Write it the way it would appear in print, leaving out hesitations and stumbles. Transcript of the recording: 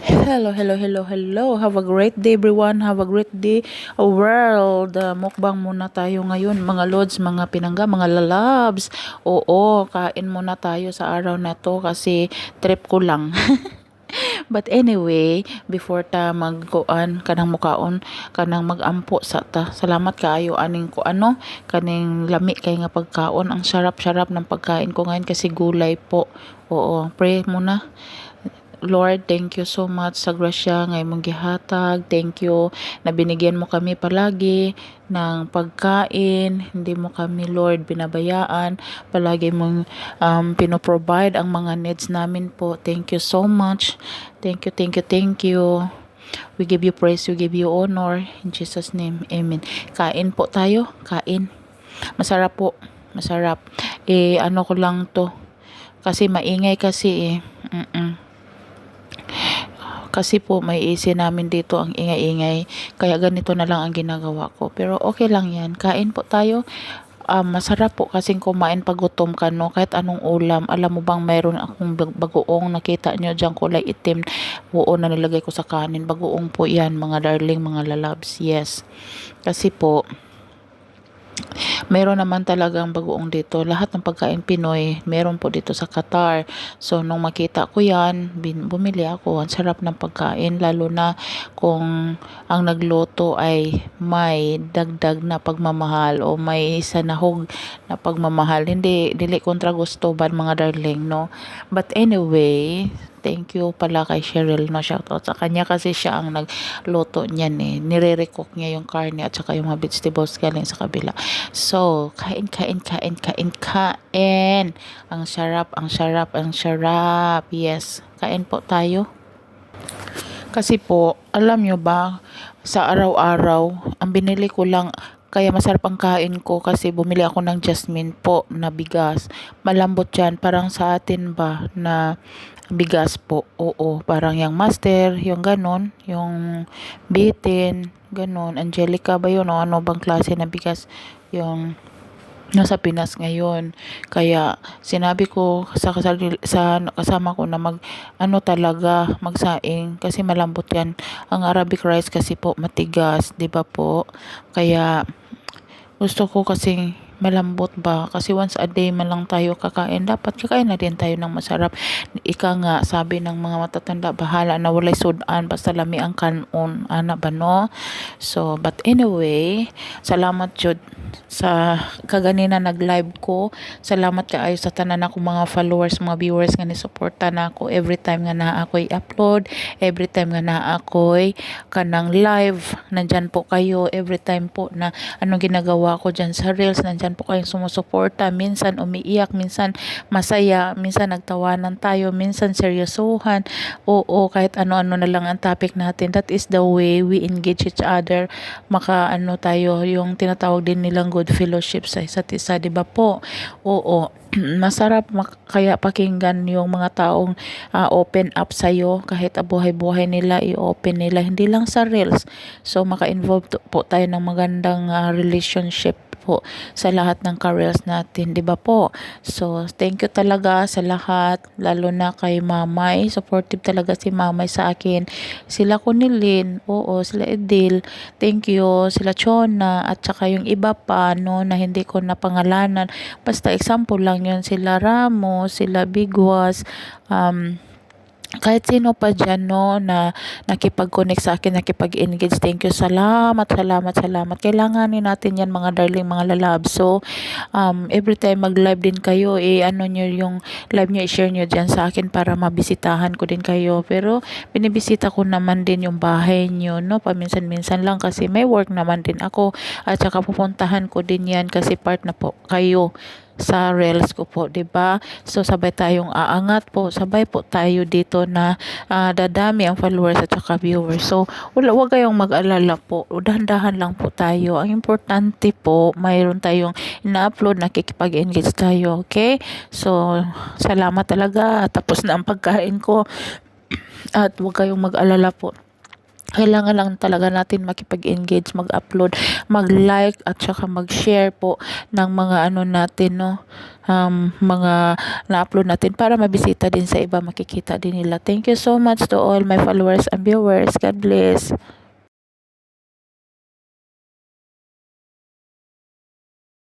Hello, hello, hello, hello. Have a great day everyone. Have a great day world. Mukbang muna tayo ngayon mga lods, mga pinangga, mga lalabs. Oo, kain muna tayo sa araw na to kasi trip ko lang. But anyway, before ta magkuan kanang mukaon, kanang magampo sa ta. Salamat kaayo aning ko ano, kaning lami kay nga pagkaon. Ang sarap-sarap ng pagkain ko ngayon kasi gulay po. Oo, pray muna. Lord, thank you so much sa grasya nga imong gihatag. Thank you na binigyan mo kami palagi ng pagkain. Hindi mo kami, Lord, binabayaan. Palagi mong pinoprovide ang mga needs namin po. Thank you so much. Thank you, thank you, thank you. We give you praise, we give you honor. In Jesus' name, amen. Kain po tayo, kain. Masarap po, masarap. Ano ko lang to. Kasi maingay kasi Kasi po may AC namin dito ang ingay-ingay. Kaya ganito na lang ang ginagawa ko. Pero okay lang yan. Kain po tayo. Masarap po kasing kumain pag gutom ka, no? Kahit anong ulam. Alam mo bang mayroon akong bagoong nakita nyo dyan kulay itim. Oo, na nilagay ko sa kanin. Bagoong po yan mga darling, mga lalabs. Yes. Kasi po, meron naman talagang bagoong dito. Lahat ng pagkain Pinoy, meron po dito sa Qatar. So, nung makita ko yan, bumili ako. Ang sarap ng pagkain, lalo na kung ang nagluto ay may dagdag na pagmamahal o may sanahog na pagmamahal. Hindi, dili kontra gusto ba mga darling, no? But anyway, thank you pala kay Cheryl, no? Shoutout sa kanya kasi siya ang nagluto niyan eh. Nire-recook niya yung karne at saka yung mga vegetables galing sa kabila. So, kain, kain, kain, kain, kain. Ang sarap, ang sarap, ang sarap. Yes, kain po tayo. Kasi po, alam nyo ba, sa araw-araw, ang binili ko lang, kaya masarap ang kain ko kasi bumili ako ng jasmine po na bigas. Malambot yan, parang sa atin ba na bigas po. Oo, parang yung master, yung ganon, yung bitin, ganon. Angelica ba yun o ano bang klase na bigas? Yung nasa Pinas ngayon. Kaya sinabi ko sa kasama ko na ano talaga magsaing kasi malambot yan. Ang Arabic rice kasi po matigas, 'di ba po? Kaya gusto ko kasing malambot ba kasi once a day man lang tayo kakain, dapat kakain na din tayo ng masarap. Ika nga sabi ng mga matatanda, bahala na walay sudan basta lami ang kanon, ana ba no? So but anyway, salamat jud sa kaganina nag-live ko. Salamat kaayo sa tanan ako mga followers, mga viewers nga ni suporta na ako every time nga naa ako'y upload, every time nga naa ako'y kanang live, nandyan po kayo every time po na anong ginagawa ko dyan sa reels, nandyan po kayong sumusuporta, minsan umiiyak, minsan masaya, minsan nagtawanan tayo, minsan seryosohan, oo, kahit ano-ano na lang ang topic natin. That is the way we engage each other, maka tayo, yung tinatawag din nilang good fellowship sa isa't isa, di ba po? Oo. Masarap kaya pakinggan yung mga taong open up sa'yo kahit buhay-buhay nila, i-open nila, hindi lang sa reels. So, maka-involve po tayo ng magandang relationship po sa lahat ng careers natin, 'di ba po? So, thank you talaga sa lahat, lalo na kay Mamay. Supportive talaga si Mamay sa akin. Sila Kunilin, oo, sila Edil. Thank you, sila Chona at saka yung iba pa no na hindi ko napangalanan. Basta example lang 'yun, sila Ramos, sila Bigwas, kahit sino pa dyan, no, na nakipag-connect sa akin, nakipag-engage. Thank you. Salamat, salamat, salamat. Kailanganin natin yan, mga darling, mga lalab. So, every time mag-live din kayo, ano nyo yung live nyo, i-share nyo dyan sa akin para mabisitahan ko din kayo. Pero, binibisita ko naman din yung bahay nyo, no, paminsan-minsan lang kasi may work naman din ako. At saka pupuntahan ko din yan kasi part na po kayo sa reels ko po, 'di ba? So sabay tayong aangat po, sabay po tayo dito na dadami ang followers at saka viewers. So wag kayong mag-alala po, dahan-dahan lang po tayo. Ang importante po, mayroon tayong ina-upload, nakikipag-engage tayo, okay? So salamat talaga, tapos na ang pagkain ko at wag kayong mag-alala po. kailangan lang talaga natin makipag-engage, mag-upload, mag-like at saka mag-share po ng mga ano natin, no, mga na-upload natin para mabisita din sa iba, makikita din nila. Thank you so much to all my followers and viewers. God bless.